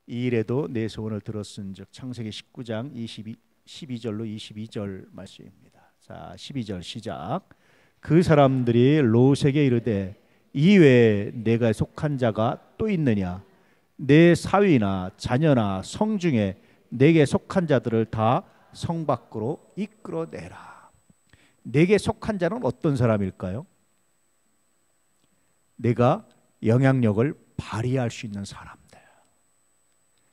이 일에도 내 소원을 들었은즉. 창세기 19장 12절로 22절 말씀입니다. 자, 12절 시작. 그 사람들이 롯에게 이르되 이 외에 내가 속한 자가 또 있느냐? 내 사위나 자녀나 성중에 내게 속한 자들을 다 성 밖으로 이끌어내라. 내게 속한 자는 어떤 사람일까요? 내가 영향력을 발휘할 수 있는 사람들.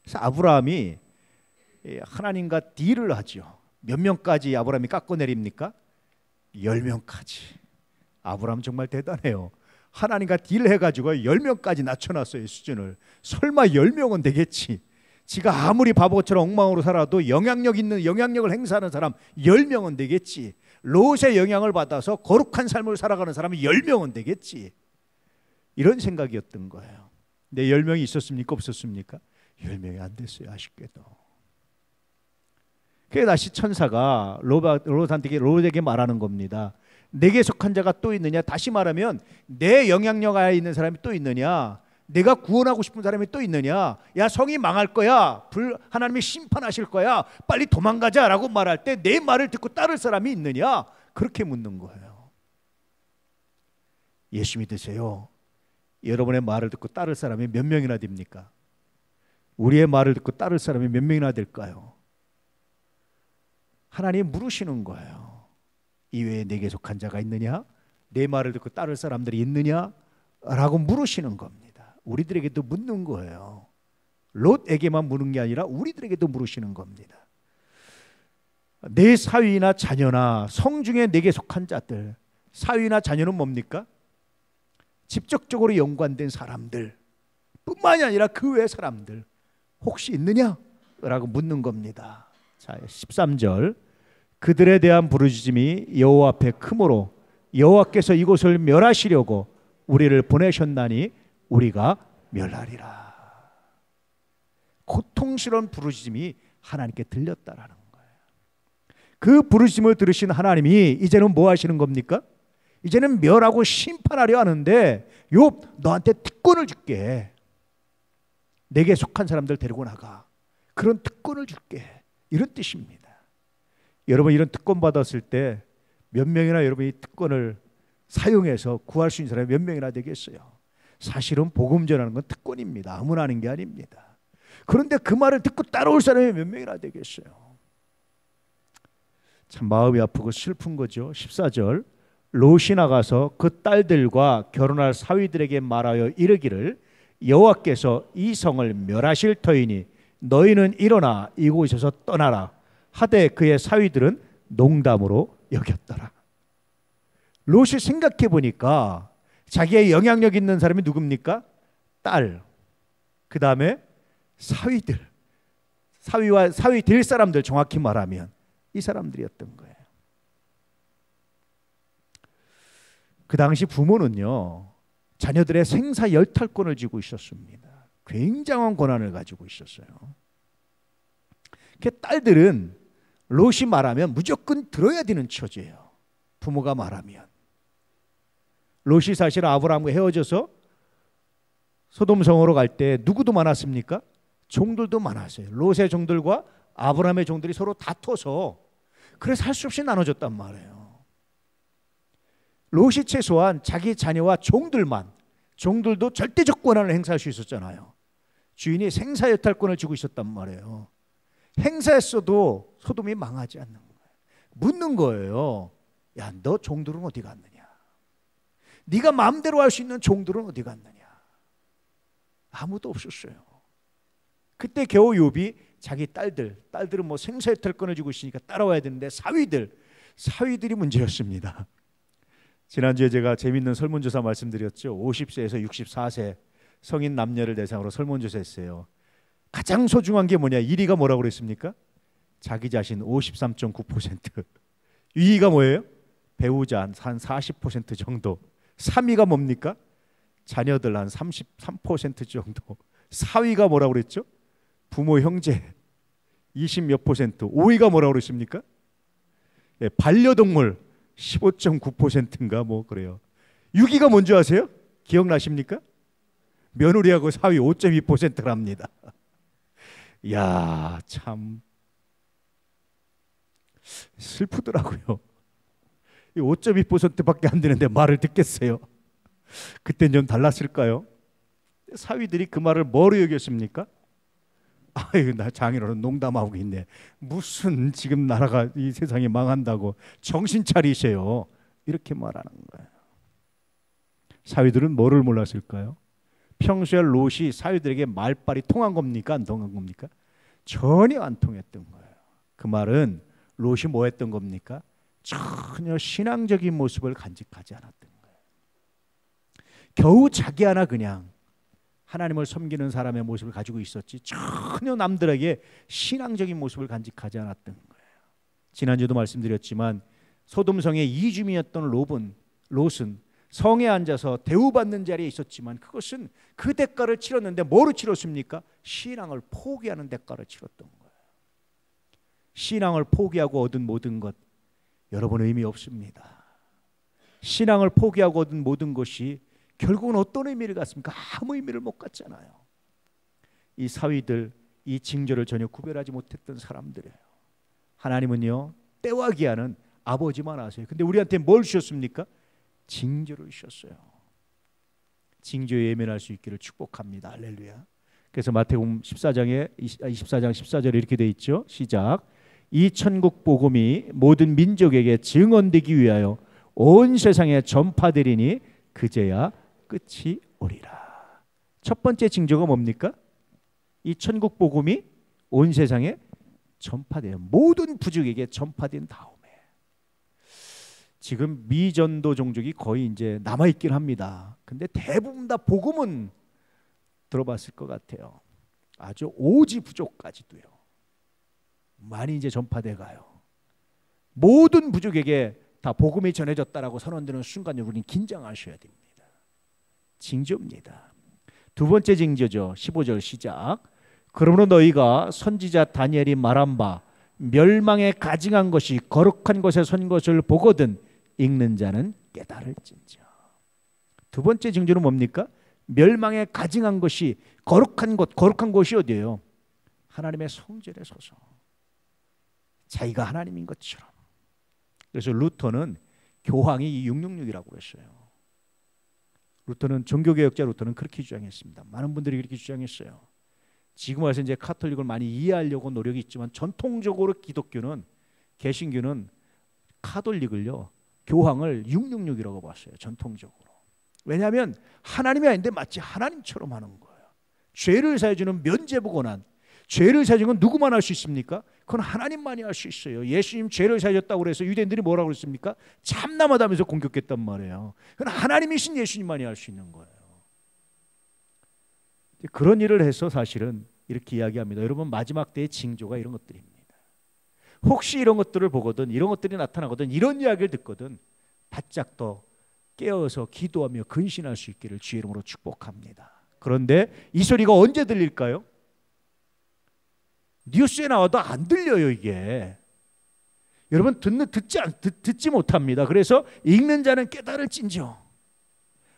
그래서 아브라함이 하나님과 딜을 하죠. 몇 명까지 아브라함이 깎아내립니까? 10명까지. 아브라함 정말 대단해요. 하나님과 딜해가지고 10명까지 낮춰놨어요, 수준을. 설마 10명은 되겠지. 지가 아무리 바보처럼 엉망으로 살아도 영향력을 행사하는 사람 10명은 되겠지. 롯의 영향을 받아서 거룩한 삶을 살아가는 사람이 10명은 되겠지. 이런 생각이었던 거예요. 근데 10명이 있었습니까? 없었습니까? 10명이 안 됐어요, 아쉽게도. 그래서 다시 천사가 롯에게 말하는 겁니다. 내게 속한 자가 또 있느냐? 다시 말하면 내 영향력 아래 있는 사람이 또 있느냐? 내가 구원하고 싶은 사람이 또 있느냐? 야, 성이 망할 거야. 하나님이 심판하실 거야. 빨리 도망가자라고 말할 때 내 말을 듣고 따를 사람이 있느냐? 그렇게 묻는 거예요. 예수 믿으세요. 여러분의 말을 듣고 따를 사람이 몇 명이나 됩니까? 우리의 말을 듣고 따를 사람이 몇 명이나 될까요? 하나님 물으시는 거예요. 이외에 내게 속한 자가 있느냐? 내 말을 듣고 따를 사람들이 있느냐? 라고 물으시는 겁니다. 우리들에게도 묻는 거예요. 롯에게만 묻는 게 아니라 우리들에게도 물으시는 겁니다. 내 사위나 자녀나 성중에 내게 속한 자들. 사위나 자녀는 뭡니까? 직접적으로 연관된 사람들 뿐만이 아니라 그 외의 사람들 혹시 있느냐? 라고 묻는 겁니다. 자, 13절. 그들에 대한 부르짖음이 여호와 앞에 크므로 여호와께서 이곳을 멸하시려고 우리를 보내셨나니 우리가 멸하리라. 고통스러운 부르짖음이 하나님께 들렸다라는 거예요. 그 부르짖음을 들으신 하나님이 이제는 뭐 하시는 겁니까? 이제는 멸하고 심판하려 하는데 욥, 너한테 특권을 줄게. 내게 속한 사람들 데리고 나가. 그런 특권을 줄게. 이런 뜻입니다. 여러분, 이런 특권 받았을 때 몇 명이나 여러분이 특권을 사용해서 구할 수 있는 사람이 몇 명이나 되겠어요? 사실은 복음 전하는 건 특권입니다. 아무나 하는 게 아닙니다. 그런데 그 말을 듣고 따라올 사람이 몇 명이나 되겠어요? 참 마음이 아프고 슬픈 거죠. 14절. 롯이 나가서 그 딸들과 결혼할 사위들에게 말하여 이르기를 여호와께서 이 성을 멸하실 터이니 너희는 일어나 이곳에서 떠나라 하되 그의 사위들은 농담으로 여겼더라. 롯이 생각해 보니까 자기의 영향력 있는 사람이 누굽니까? 딸, 그 다음에 사위들, 사위 될 사람들, 정확히 말하면 이 사람들이었던 거예요. 그 당시 부모는요, 자녀들의 생사 열탈권을 쥐고 있었습니다. 굉장한 권한을 가지고 있었어요. 그 딸들은 롯이 말하면 무조건 들어야 되는 처지예요. 부모가 말하면. 롯이 사실 아브라함과 헤어져서 소돔성으로 갈 때 누구도 많았습니까? 종들도 많았어요. 롯의 종들과 아브라함의 종들이 서로 다퉈서 그래서 할 수 없이 나눠졌단 말이에요. 롯이 최소한 자기 자녀와 종들도 절대적 권한을 행사할 수 있었잖아요. 주인이 생사여탈권을 쥐고 있었단 말이에요. 행사했어도 소돔이 망하지 않는 거예요. 묻는 거예요. 야, 너 종들은 어디 갔느냐? 네가 마음대로 할 수 있는 종들은 어디 갔느냐? 아무도 없었어요. 그때 겨우 욥이 자기 딸들은 뭐 생사여탈권을 쥐고 있으니까 따라와야 되는데 사위들이 문제였습니다. 지난주에 제가 재밌는 설문조사 말씀드렸죠. 50세에서 64세 성인 남녀를 대상으로 설문조사했어요. 가장 소중한 게 뭐냐? 1위가 뭐라고 그랬습니까? 자기 자신 53.9%. 2위가 뭐예요? 배우자 한 40% 정도. 3위가 뭡니까? 자녀들 한 33% 정도. 4위가 뭐라고 그랬죠? 부모 형제 20몇 %. 5위가 뭐라고 그랬습니까? 예, 반려동물 15.9%인가 뭐 그래요. 6위가 뭔지 아세요? 기억나십니까? 며느리하고 사위 5.2%랍니다. 야, 참 슬프더라고요. 5.2%밖에 안 되는데 말을 듣겠어요? 그땐 좀 달랐을까요? 사위들이 그 말을 뭐로 여겼습니까? 아유, 나 장인어른 농담하고 있네. 무슨 지금 나라가 이 세상이 망한다고 정신 차리세요. 이렇게 말하는 거예요. 사위들은 뭐를 몰랐을까요? 평소에 롯이 사위들에게 말빨이 통한 겁니까? 안 통한 겁니까? 전혀 안 통했던 거예요. 그 말은 롯이 뭐 했던 겁니까? 전혀 신앙적인 모습을 간직하지 않았던 거예요. 겨우 자기 하나 그냥 하나님을 섬기는 사람의 모습을 가지고 있었지 전혀 남들에게 신앙적인 모습을 간직하지 않았던 거예요. 지난주도 말씀드렸지만 소돔성의 이주민이었던 롯은 성에 앉아서 대우받는 자리에 있었지만 그것은 그 대가를 치렀는데 뭐로 치렀습니까? 신앙을 포기하는 대가를 치렀던 거예요. 신앙을 포기하고 얻은 모든 것 여러분 의미 없습니다. 신앙을 포기하고 얻은 모든 것이 결국은 어떤 의미를 갖습니까? 아무 의미를 못 갖잖아요. 이 사위들, 이 징조를 전혀 구별하지 못했던 사람들이에요. 하나님은요, 때와 기한은 아버지만 아세요. 근데 우리한테 뭘 주셨습니까? 징조를 주셨어요. 징조에 예민할 수 있기를 축복합니다. 할렐루야. 그래서 마태복음 24장 14절에 이렇게 돼 있죠. 시작. 이 천국 복음이 모든 민족에게 증언되기 위하여 온 세상에 전파되리니 그제야 끝이 오리라. 첫 번째 징조가 뭡니까? 이 천국 복음이 온 세상에 전파돼요. 모든 부족에게 전파된 다음에 지금 미전도 종족이 거의 이제 남아 있긴 합니다. 근데 대부분 다 복음은 들어봤을 것 같아요. 아주 오지 부족까지도요. 많이 이제 전파돼 가요. 모든 부족에게 다 복음이 전해졌다라고 선언되는 순간 우리는 긴장하셔야 됩니다. 징조입니다. 두 번째 징조죠. 15절 시작. 그러므로 너희가 선지자 다니엘이 말한 바 멸망에 가증한 것이 거룩한 곳에 선 것을 보거든 읽는 자는 깨달을진저. 두 번째 징조는 뭡니까? 멸망에 가증한 것이 거룩한 곳, 거룩한 곳이 어디예요? 하나님의 성전에 서서 자기가 하나님인 것처럼. 그래서 루터는 교황이 666이라고 그랬어요. 루터는 종교개혁자 루터는 그렇게 주장했습니다. 많은 분들이 그렇게 주장했어요. 지금 와서 이제 카톨릭을 많이 이해하려고 노력이 있지만 전통적으로 기독교는 개신교는 카톨릭을요 교황을 666이라고 봤어요. 전통적으로. 왜냐하면 하나님이 아닌데 마치 하나님처럼 하는 거예요. 죄를 사해주는 면죄부 권한. 죄를 사해주는 건 누구만 할 수 있습니까? 그건 하나님만이 할 수 있어요. 예수님 죄를 사해줬다고 그래서 유대인들이 뭐라고 그랬습니까? 참남하다면서 공격했단 말이에요. 그건 하나님이신 예수님만이 할 수 있는 거예요. 그런 일을 해서 사실은 이렇게 이야기합니다. 여러분 마지막 때의 징조가 이런 것들입니다. 혹시 이런 것들을 보거든 이런 것들이 나타나거든 이런 이야기를 듣거든 바짝 더 깨어서 기도하며 근신할 수 있기를 주의 이름으로 축복합니다. 그런데 이 소리가 언제 들릴까요? 뉴스에 나와도 안 들려요 이게. 여러분 듣지 못합니다. 그래서 읽는 자는 깨달을진저.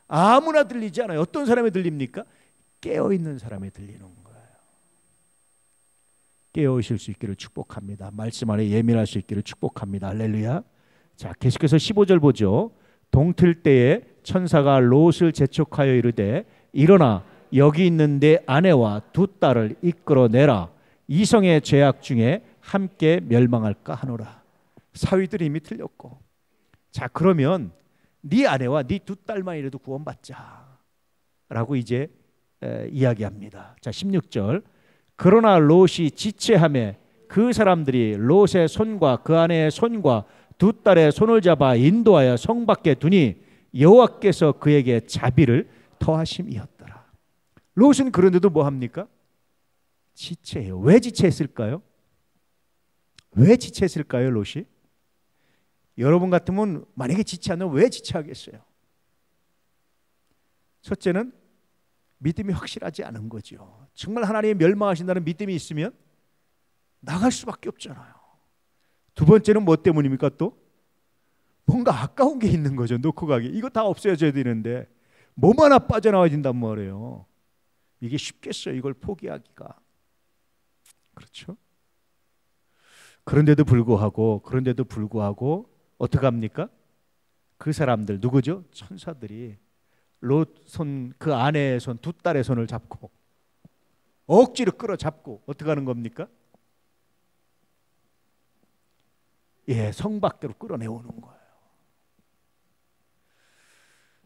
아무나 들리지 않아요. 어떤 사람에 들립니까? 깨어있는 사람에 들리는 거예요. 깨어있을 수 있기를 축복합니다. 말씀 안에 예민할 수 있기를 축복합니다. 할렐루야. 자, 계속해서 15절 보죠. 동틀 때에 천사가 롯을 재촉하여 이르되 일어나 여기 있는 내 아내와 두 딸을 이끌어내라. 이성의 죄악 중에 함께 멸망할까 하노라. 사위들이 이미 틀렸고, 자 그러면 네 아내와 네 두 딸만이라도 구원받자 라고 이제 이야기합니다. 자 16절. 그러나 롯이 지체하매 그 사람들이 롯의 손과 그 아내의 손과 두 딸의 손을 잡아 인도하여 성 밖에 두니 여호와께서 그에게 자비를 더하심이었더라. 롯은 그런데도 뭐 합니까? 지체해요. 왜 지체했을까요? 왜 지체했을까요, 롯이? 여러분 같으면 만약에 지체하면 왜 지체하겠어요? 첫째는 믿음이 확실하지 않은 거죠. 정말 하나님이 멸망하신다는 믿음이 있으면 나갈 수밖에 없잖아요. 두 번째는 뭐 때문입니까? 또 뭔가 아까운 게 있는 거죠. 놓고 가기. 이거 다 없애줘야 되는데 몸 하나 빠져나와진단 말이에요. 이게 쉽겠어요. 이걸 포기하기가. 그렇죠? 그런데도 불구하고 어떻게 합니까? 그 사람들 누구죠? 천사들이 롯 손, 그 아내의 손, 두 딸의 손을 잡고 억지로 끌어잡고 어떻게 하는 겁니까? 예, 성 밖으로 끌어내오는 거예요.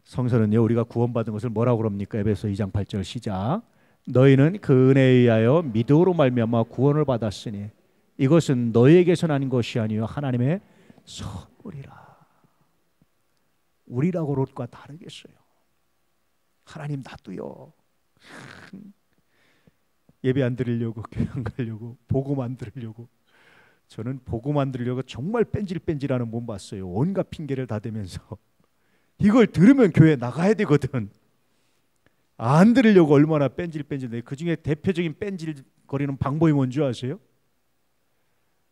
성서는요, 우리가 구원받은 것을 뭐라고 그럽니까? 에베소 2장 8절 시작. 너희는 그 은혜에 의하여 믿음으로 말미암아 구원을 받았으니 이것은 너희에게서 난 것이 아니요 하나님의 선물이라. 우리라고 롯과 다르겠어요. 하나님 나도요. 예배 안 드리려고, 교회 안 가려고, 복음 안 들으려고, 저는 복음 안 들으려고 정말 뺀질뺀질하는 몸 봤어요. 온갖 핑계를 다 대면서 이걸 들으면 교회 나가야 되거든. 안 들으려고 얼마나 뺀질뺀질해. 그 중에 대표적인 뺀질거리는 방법이 뭔지 아세요?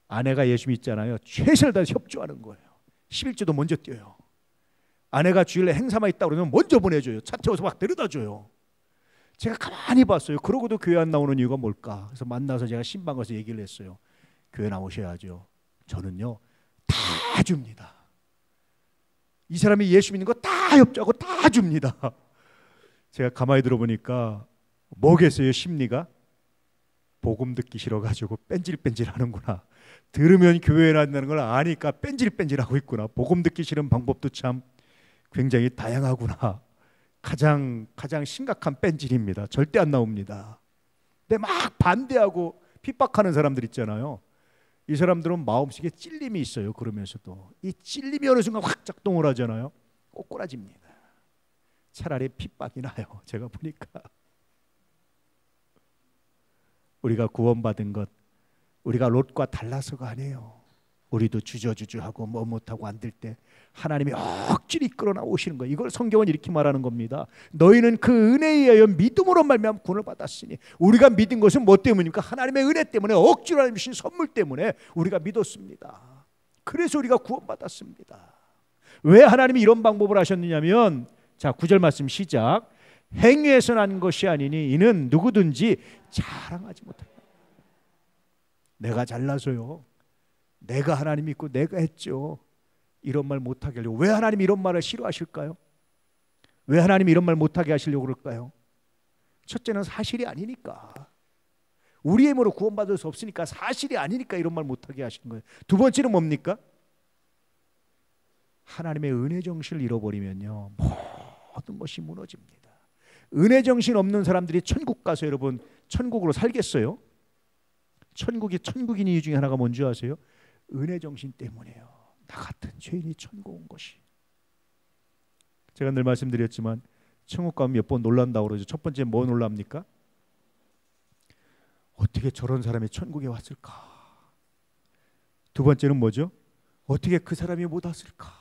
아내가 예수 믿잖아요. 최선을 다해서 협조하는 거예요. 11조도 먼저 띄어요. 아내가 주일에 행사만 있다 그러면 먼저 보내줘요. 차 태워서 막 데려다줘요. 제가 가만히 봤어요. 그러고도 교회 안 나오는 이유가 뭘까? 그래서 만나서 제가 신방 가서 얘기를 했어요. 교회 나오셔야죠. 저는요 다 줍니다. 이 사람이 예수 믿는 거 다 협조하고 다 줍니다. 제가 가만히 들어보니까 뭐겠어요? 심리가 복음 듣기 싫어가지고 뺀질뺀질 하는구나. 들으면 교회에 난다는 걸 아니까 뺀질뺀질하고 있구나. 복음 듣기 싫은 방법도 참 굉장히 다양하구나. 가장 심각한 뺀질입니다. 절대 안 나옵니다. 근데 막 반대하고 핍박하는 사람들 있잖아요. 이 사람들은 마음속에 찔림이 있어요. 그러면서도 이 찔림이 어느 순간 확 작동을 하잖아요. 꼬꾸라집니다. 차라리 핍박이 나요. 제가 보니까 우리가 구원받은 것, 우리가 롯과 달라서가 아니에요. 우리도 주저주저하고 뭐 못하고 안 될 때 하나님이 억지로 이끌어 나오시는 거예요. 이걸 성경은 이렇게 말하는 겁니다. 너희는 그 은혜에 의하여 믿음으로 말미암아 구원을 받았으니. 우리가 믿은 것은 뭐 때문입니까? 하나님의 은혜 때문에, 억지로 하나님 주신 선물 때문에 우리가 믿었습니다. 그래서 우리가 구원받았습니다. 왜 하나님이 이런 방법을 하셨느냐면, 자 9절 말씀 시작. 행위에서 난 것이 아니니 이는 누구든지 자랑하지 못한다. 내가 잘나서요, 내가 하나님 믿고 내가 했죠, 이런 말 못하게 하려고. 왜 하나님이 이런 말을 싫어하실까요? 왜 하나님이 이런 말 못하게 하시려고 그럴까요? 첫째는 사실이 아니니까. 우리의 힘으로 구원받을 수 없으니까, 사실이 아니니까 이런 말 못하게 하시는 거예요. 두 번째는 뭡니까? 하나님의 은혜 정신을 잃어버리면요 모든 것이 무너집니다. 은혜 정신 없는 사람들이 천국 가서 여러분 천국으로 살겠어요? 천국인 이유 중에 하나가 뭔지 아세요? 은혜 정신 때문이에요. 나 같은 죄인이 천국 온 것이. 제가 늘 말씀드렸지만 천국 가면 몇 번 놀란다고 그러죠. 첫 번째 뭐 놀랍니까? 어떻게 저런 사람이 천국에 왔을까? 두 번째는 뭐죠? 어떻게 그 사람이 못 왔을까?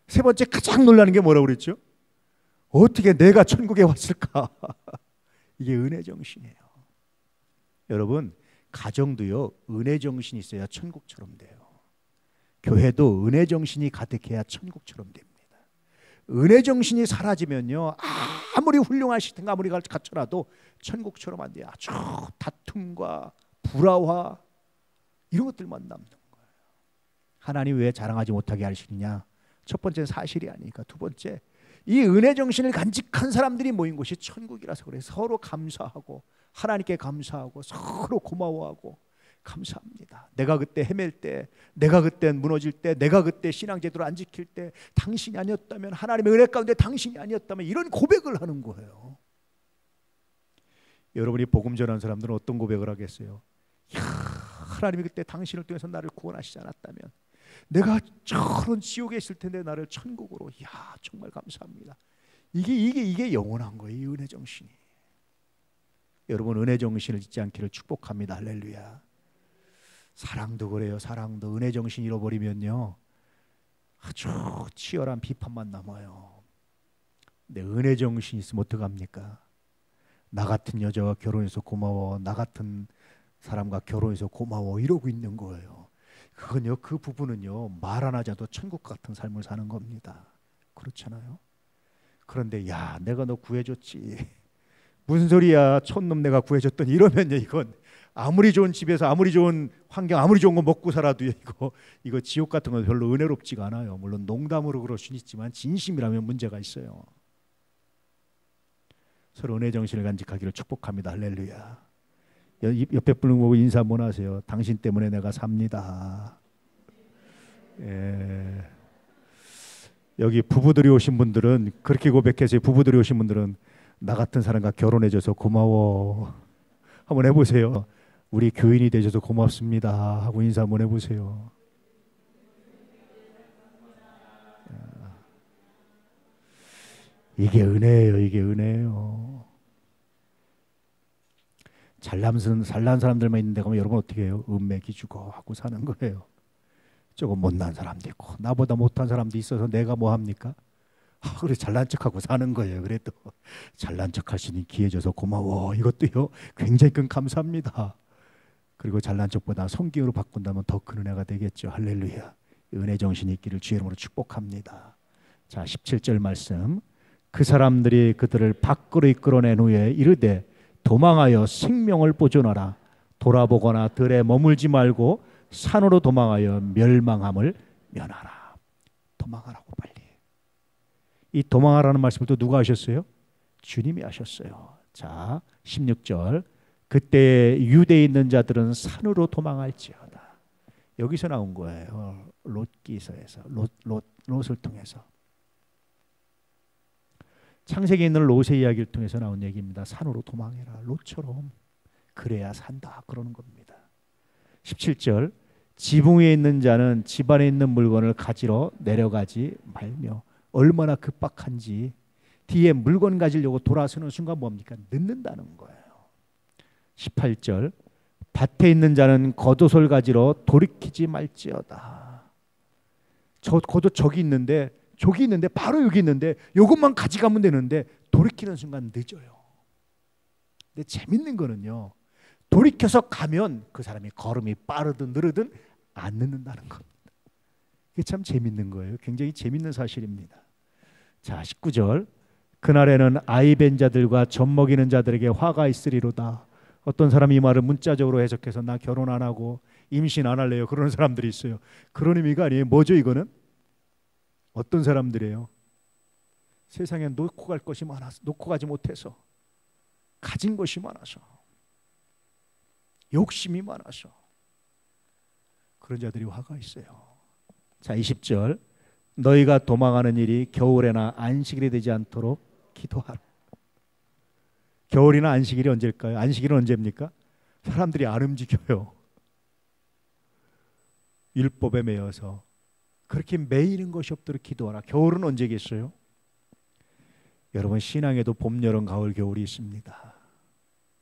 세 번째 가장 놀라는 게 뭐라고 그랬죠? 어떻게 내가 천국에 왔을까? 이게 은혜 정신이에요. 여러분, 가정도요 은혜 정신이 있어야 천국처럼 돼요. 교회도 은혜 정신이 가득해야 천국처럼 됩니다. 은혜 정신이 사라지면요 아무리 훌륭하시든가 아무리 갖춰놔도 천국처럼 안 돼요. 아주 다툼과 불화와 이런 것들만 남는 거예요. 하나님 왜 자랑하지 못하게 하시느냐? 첫 번째는 사실이 아니니까. 두 번째, 이 은혜 정신을 간직한 사람들이 모인 곳이 천국이라서 그래요. 서로 감사하고 하나님께 감사하고 서로 고마워하고 감사합니다. 내가 그때 헤맬 때, 내가 그때 무너질 때, 내가 그때 신앙 제대로 안 지킬 때 당신이 아니었다면, 하나님의 은혜 가운데 당신이 아니었다면, 이런 고백을 하는 거예요. 여러분이 복음 전하는 사람들은 어떤 고백을 하겠어요? 야, 하나님이 그때 당신을 통해서 나를 구원하시지 않았다면 내가 저런 지옥에 있을 텐데 나를 천국으로, 야 정말 감사합니다. 이게 영원한 거예요. 이 은혜 정신이. 여러분 은혜 정신을 잊지 않기를 축복합니다. 할렐루야. 사랑도 그래요. 사랑도 은혜 정신 잃어버리면요 아주 치열한 비판만 남아요. 근데 은혜 정신 있으면 어떡합니까? 나 같은 여자와 결혼해서 고마워, 나 같은 사람과 결혼해서 고마워, 이러고 있는 거예요. 그건요, 그 부부는요 말 안 하자도 천국 같은 삶을 사는 겁니다. 그렇잖아요. 그런데 야 내가 너 구해줬지, 무슨 소리야, 촌놈 내가 구해줬더니, 이러면요 이건 아무리 좋은 집에서 아무리 좋은 환경 아무리 좋은 거 먹고 살아도 이거 지옥 같은 건 별로 은혜롭지가 않아요. 물론 농담으로 그럴 수는 있지만 진심이라면 문제가 있어요. 서로 은혜 정신을 간직하기를 축복합니다. 할렐루야. 옆에 분을 보고 인사 한번 하세요. 당신 때문에 내가 삽니다. 예. 여기 부부들이 오신 분들은 그렇게 고백해서 부부들이 오신 분들은 나 같은 사람과 결혼해줘서 고마워 한번 해보세요. 우리 교인이 되셔서 고맙습니다 하고 인사 한번 해보세요. 이게 은혜예요. 이게 은혜예요. 잘난 사람들만 있는 데 가면 여러분 어떻게 해요? 은맥이 주고 하고 사는 거예요. 조금 못난 사람도 있고 나보다 못한 사람도 있어서 내가 뭐 합니까? 그래 잘난 척하고 사는 거예요. 그래도 잘난 척할 수 있는 기회 줘서 고마워. 이것도요 굉장히 큰 감사합니다. 그리고 잘난 척보다 성경으로 바꾼다면 더 큰 은혜가 되겠죠. 할렐루야. 은혜 정신이 있기를 주의 이름으로 축복합니다. 자 17절 말씀. 그 사람들이 그들을 밖으로 이끌어낸 후에 이르되 도망하여 생명을 보존하라. 돌아보거나 들에 머물지 말고 산으로 도망하여 멸망함을 면하라. 도망하라고 빨리. 이 도망하라는 말씀을 또 누가 하셨어요? 주님이 하셨어요. 자 16절. 그때 유대에 있는 자들은 산으로 도망할지어다. 여기서 나온 거예요. 롯기서에서 롯을 통해서. 창세기에 있는 롯의 이야기를 통해서 나온 얘기입니다. 산으로 도망해라. 롯처럼 그래야 산다 그러는 겁니다. 17절. 지붕 위에 있는 자는 집안에 있는 물건을 가지러 내려가지 말며. 얼마나 급박한지 뒤에 물건 가지려고 돌아서는 순간 뭡니까? 늦는다는 거예요. 18절. 밭에 있는 자는 겉옷을 가지러 돌이키지 말지어다. 겉옷 저기 있는데 바로 여기 있는데 이것만 가져가면 되는데 돌이키는 순간 늦어요. 근데 재밌는 거는요. 돌이켜서 가면 그 사람이 걸음이 빠르든 느르든 안 늦는다는 겁니다. 이게 참 재밌는 거예요. 굉장히 재밌는 사실입니다. 자 19절. 그날에는 아이 벤 자들과 젖 먹이는 자들에게 화가 있으리로다. 어떤 사람이 이 말을 문자적으로 해석해서 나 결혼 안 하고 임신 안 할래요 그러는 사람들이 있어요. 그런 의미가 아니에요. 뭐죠 이거는? 어떤 사람들이에요? 세상에 놓고 갈 것이 많아서 놓고 가지 못해서 가진 것이 많아서 욕심이 많아서 그런 자들이 화가 있어요. 자 20절. 너희가 도망하는 일이 겨울에나 안식일이 되지 않도록 기도하라. 겨울이나 안식일이 언제일까요? 안식일은 언제입니까? 사람들이 안 움직여요. 율법에 매여서 그렇게 매이는 것이 없도록 기도하라. 겨울은 언제겠어요? 여러분 신앙에도 봄, 여름, 가을, 겨울이 있습니다.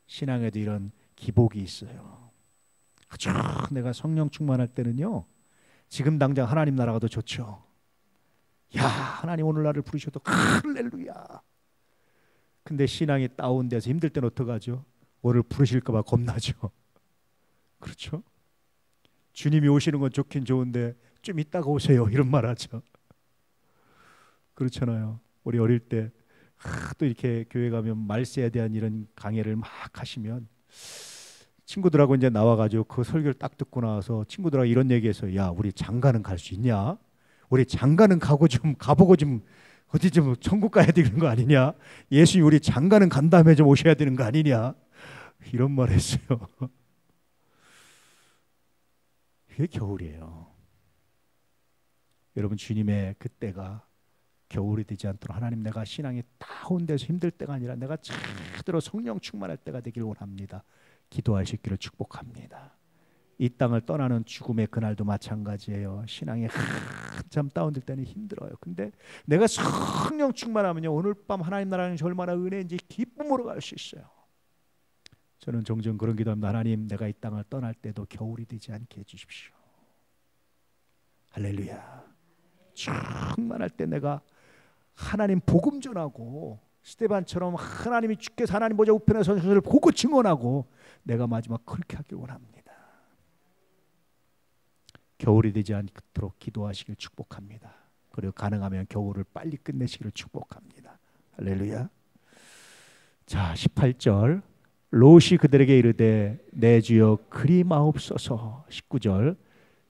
신앙에도 이런 기복이 있어요. 아주 내가 성령 충만할 때는요. 지금 당장 하나님 나라가 더 좋죠. 야 하나님 오늘 나를 부르셔도 할렐루야. 근데 신앙이 다운돼서 힘들 때는 어떡하죠? 오늘 부르실까 봐 겁나죠. 그렇죠? 주님이 오시는 건 좋긴 좋은데 좀 이따가 오세요 이런 말 하죠. 그렇잖아요. 우리 어릴 때 또 이렇게 교회 가면 말세에 대한 이런 강해를 막 하시면 친구들하고 이제 나와가지고 그 설교를 딱 듣고 나와서 친구들하고 이런 얘기해서 야 우리 장가는 갈 수 있냐? 우리 장가는 가보고 좀 어디 좀 천국 가야 되는 거 아니냐? 예수님 우리 장가는 간 다음에 좀 오셔야 되는 거 아니냐? 이런 말 했어요. 그게 겨울이에요. 여러분 주님의 그때가 겨울이 되지 않도록 하나님 내가 신앙이 다운돼서 힘들 때가 아니라 내가 제대로 성령 충만할 때가 되길 원합니다. 기도하시기를 축복합니다. 이 땅을 떠나는 죽음의 그날도 마찬가지예요. 신앙이 한참 다운될 때는 힘들어요. 근데 내가 성령 충만하면요 오늘 밤 하나님 나라는 얼마나 은혜인지 기쁨으로 갈 수 있어요. 저는 종종 그런 기도합니다. 하나님 내가 이 땅을 떠날 때도 겨울이 되지 않게 해주십시오. 할렐루야. 충만할 때 내가 하나님 복음 전하고 스데반처럼 하나님이 주께서 하나님 보좌 우편에 서신 것을 보고 증언하고 내가 마지막 그렇게 하길 원합니다. 겨울이 되지 않도록 기도하시길 축복합니다. 그리고 가능하면 겨울을 빨리 끝내시기를 축복합니다. 할렐루야. 자 18절. 롯이 그들에게 이르되 내 주여 그리 마옵소서. 19절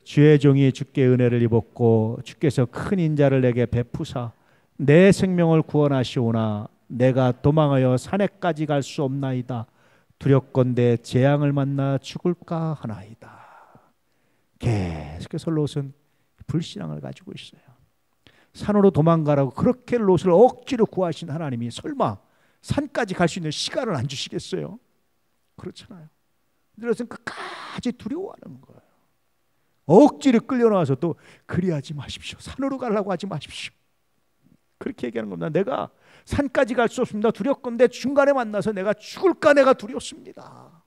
주의 종이 주께 은혜를 입었고 주께서 큰 인자를 내게 베푸사 내 생명을 구원하시오나 내가 도망하여 산에까지 갈 수 없나이다. 두렵건대 재앙을 만나 죽을까 하나이다. 계속해서 롯은 불신앙을 가지고 있어요. 산으로 도망가라고 그렇게 롯을 억지로 구하신 하나님이 설마 산까지 갈 수 있는 시간을 안 주시겠어요? 그렇잖아요. 롯은 끝까지 두려워하는 거예요. 억지로 끌려나와서 또 그리하지 마십시오. 산으로 가려고 하지 마십시오. 그렇게 얘기하는 겁니다. 내가 산까지 갈 수 없습니다. 두렵건대 중간에 만나서 내가 죽을까 내가 두렵습니다.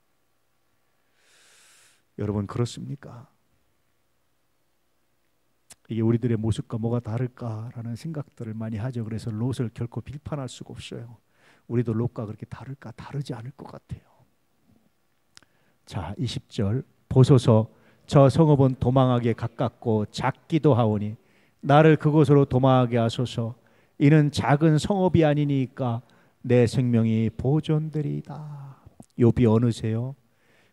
여러분 그렇습니까? 이게 우리들의 모습과 뭐가 다를까라는 생각들을 많이 하죠. 그래서 롯을 결코 비판할 수가 없어요. 우리도 롯과 그렇게 다를까? 다르지 않을 것 같아요. 자, 20절 보소서 저 성읍은 도망하기에 가깝고 작기도 하오니 나를 그곳으로 도망하게 하소서. 이는 작은 성읍이 아니니까 내 생명이 보존되리이다. 욥이 어느새요?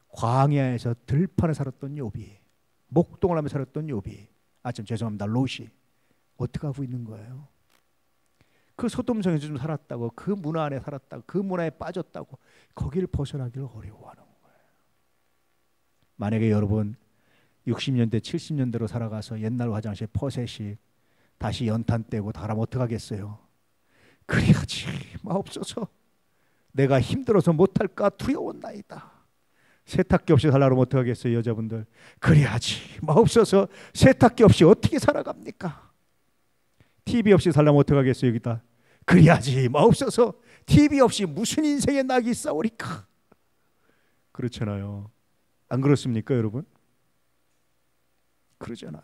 광야에서 들판에 살았던 욥이, 목동을 하며 살았던 욥이, 죄송합니다, 롯이 어떻게 하고 있는 거예요? 그 소돔성에서 좀 살았다고, 그 문화 안에 살았다고, 그 문화에 빠졌다고 거기를 벗어나기를 어려워하는 거예요. 만약에 여러분 60년대 70년대로 살아가서 옛날 화장실 퍼셋이 다시 연탄 떼고 다라면 어떡하겠어요? 그리하지 마옵소서. 내가 힘들어서 못할까 두려웠나이다. 세탁기 없이 살라면 어떡하겠어요? 여자분들 그리하지 마옵소서. 세탁기 없이 어떻게 살아갑니까? TV 없이 살라면 어떡하겠어요? 여기다 그리하지 마옵소서. TV 없이 무슨 인생의 낙이 있사오리까? 그렇잖아요. 안 그렇습니까 여러분? 그러잖아요.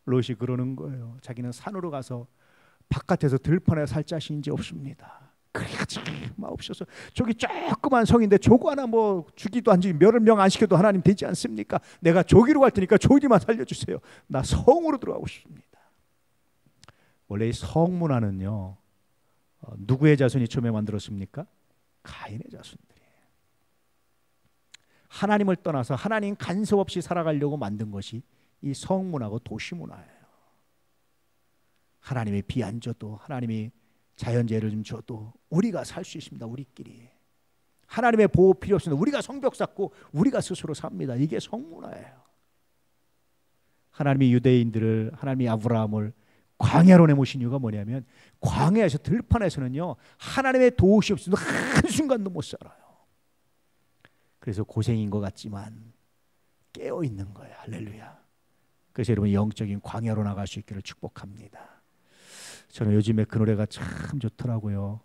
롯이 그러는 거예요. 자기는 산으로 가서 바깥에서 들판에 살 자신이 이제 없습니다. 그래야지 마옵소서. 저기 조그만 성인데 저거 하나 뭐 주기도 안 주기 몇 명 안 시켜도 하나님 되지 않습니까? 내가 저기로 갈 테니까 저기만 살려주세요. 나 성으로 들어가고 싶습니다. 원래 이 성문화는요, 누구의 자손이 처음에 만들었습니까? 가인의 자손들이에요. 하나님을 떠나서 하나님 간섭 없이 살아가려고 만든 것이 이 성문화고 도시문화예요. 하나님이 비 안 줘도, 하나님이 자연재해를 좀 줘도 우리가 살 수 있습니다. 우리끼리. 하나님의 보호 필요 없습니다. 우리가 성벽 쌓고 우리가 스스로 삽니다. 이게 성문화예요. 하나님이 유대인들을, 하나님이 아브라함을 광야로 내모신 이유가 뭐냐면, 광야에서 들판에서는요 하나님의 도우시 없이도 한순간도 못 살아요. 그래서 고생인 것 같지만 깨어있는 거예요. 할렐루야. 그래서 여러분 영적인 광야로 나갈 수 있기를 축복합니다. 저는 요즘에 그 노래가 참 좋더라고요.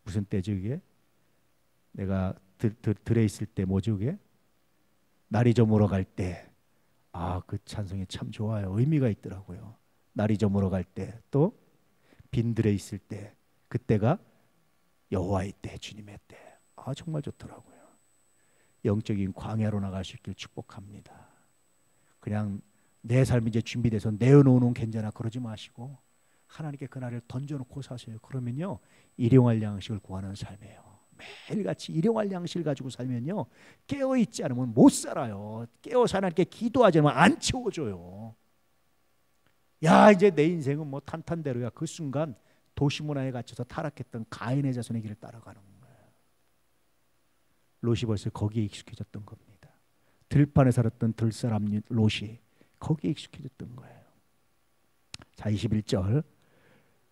무슨 때죠 이게? 내가 들에 있을 때 뭐죠 그게? 날이 저물어 갈 때. 그 찬송이 참 좋아요. 의미가 있더라고요. 날이 저물어 갈 때, 또 빈들에 있을 때, 그때가 여호와의 때, 주님의 때. 정말 좋더라고요. 영적인 광야로 나갈 수 있길 축복합니다. 그냥 내 삶이 이제 준비돼서 내어놓는 괜찮아 그러지 마시고 하나님께 그날을 던져놓고 사세요. 그러면요 일용할 양식을 구하는 삶이에요. 매일같이 일용할 양식을 가지고 살면요 깨어있지 않으면 못 살아요. 깨어서 하나님께 기도하지 않으면 안 채워줘요. 야 이제 내 인생은 뭐 탄탄대로야. 그 순간 도시문화에 갇혀서 타락했던 가인의 자손의 길을 따라가는 거예요. 롯이 벌써 거기에 익숙해졌던 겁니다. 들판에 살았던 들사람 롯이 거기에 익숙해졌던 거예요. 자 21절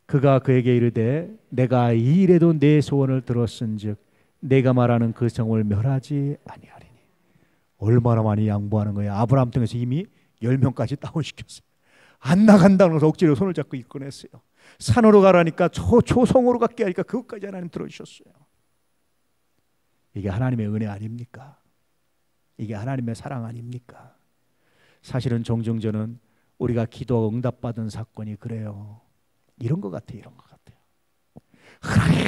그가 그에게 이르되 내가 이 일에도 내 소원을 들었은즉 내가 말하는 그 성을 멸하지 아니하리니. 얼마나 많이 양보하는 거예요. 아브라함 통해서 이미 10명까지 다운시켰어요. 안 나간다는 것을 억지로 손을 잡고 이끌어냈어요. 산으로 가라니까 초성으로 갖게 하니까 그것까지 하나님 들어주셨어요. 이게 하나님의 은혜 아닙니까? 이게 하나님의 사랑 아닙니까? 사실은 종종 저는 우리가 기도하고 응답받은 사건이 그래요. 이런 것 같아요. 이런 것 같아요. 하나님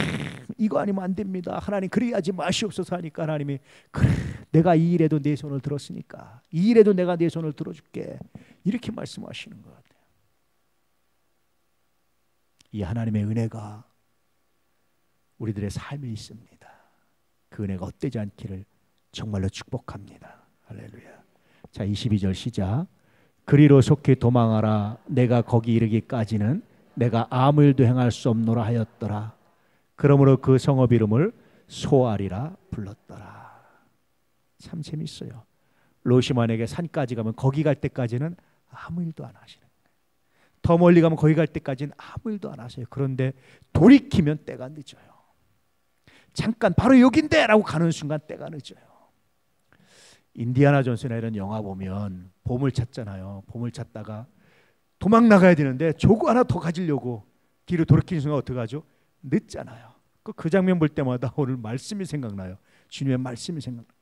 이거 아니면 안 됩니다. 하나님 그리하지 마시옵소서 하니까 하나님이 그래 내가 이 일에도 내 손을 들었으니까 이 일에도 내가 내 손을 들어줄게. 이렇게 말씀하시는 것 같아요. 이 하나님의 은혜가 우리들의 삶에 있습니다. 그 은혜가 헛되지 않기를 정말로 축복합니다. 할렐루야. 자, 22절 시작. 그리로 속히 도망하라. 내가 거기 이르기까지는 내가 아무 일도 행할 수 없노라 하였더라. 그러므로 그 성읍 이름을 소알이라 불렀더라. 참 재밌어요. 롯이 만약에 산까지 가면 거기 갈 때까지는 아무 일도 안 하시는 거예요. 더 멀리 가면 거기 갈 때까지는 아무 일도 안 하세요. 그런데 돌이키면 때가 늦어요. 잠깐 바로 여긴데 라고 가는 순간 때가 늦어요. 인디아나 존스나 이런 영화 보면 보물 찾잖아요. 보물 찾다가 도망 나가야 되는데 조구 하나 더 가지려고 길을 돌이키는 순간 어떻게 하죠? 늦잖아요. 그 장면 볼 때마다 오늘 말씀이 생각나요. 주님의 말씀이 생각나요.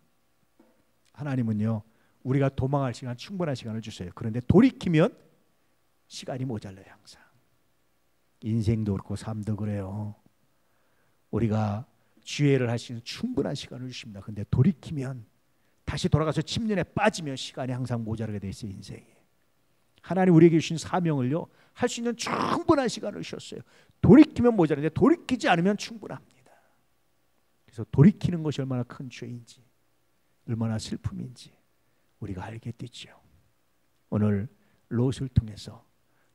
하나님은요, 우리가 도망할 시간, 충분한 시간을 주세요. 그런데 돌이키면 시간이 모자라요. 항상 인생도 그렇고 삶도 그래요. 우리가 지혜를 할 수 있는 충분한 시간을 주십니다. 그런데 돌이키면, 다시 돌아가서 침륜에 빠지면 시간이 항상 모자라게 돼 있어요. 인생이. 하나님 우리에게 주신 사명을요, 할 수 있는 충분한 시간을 주셨어요. 돌이키면 모자라는데 돌이키지 않으면 충분합니다. 그래서 돌이키는 것이 얼마나 큰 죄인지, 얼마나 슬픔인지 우리가 알게 되죠. 오늘 롯을 통해서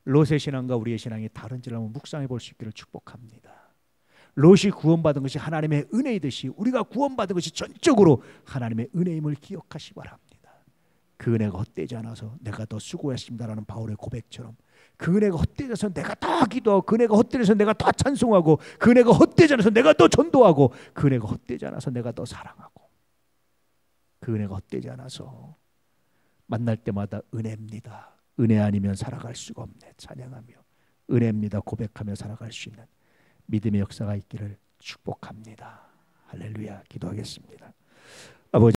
롯의 신앙과 우리의 신앙이 다른지를 한번 묵상해 볼 수 있기를 축복합니다. 롯이 구원받은 것이 하나님의 은혜이듯이 우리가 구원받은 것이 전적으로 하나님의 은혜임을 기억하시기 바랍니다. 그 은혜가 헛되지 않아서 내가 더 수고했습니다라는 바울의 고백처럼, 그 은혜가 헛되져서 내가 더 기도하고, 그 은혜가 헛되져서 내가 더 찬송하고, 그 은혜가 헛되지 않아서 내가 더 전도하고, 그 은혜가 헛되지 않아서 내가 더 사랑하고, 그 은혜가 헛되지 않아서 만날 때마다 은혜입니다, 은혜 아니면 살아갈 수가 없네 찬양하며, 은혜입니다 고백하며 살아갈 수 있는 믿음의 역사가 있기를 축복합니다. 할렐루야. 기도하겠습니다. 아버지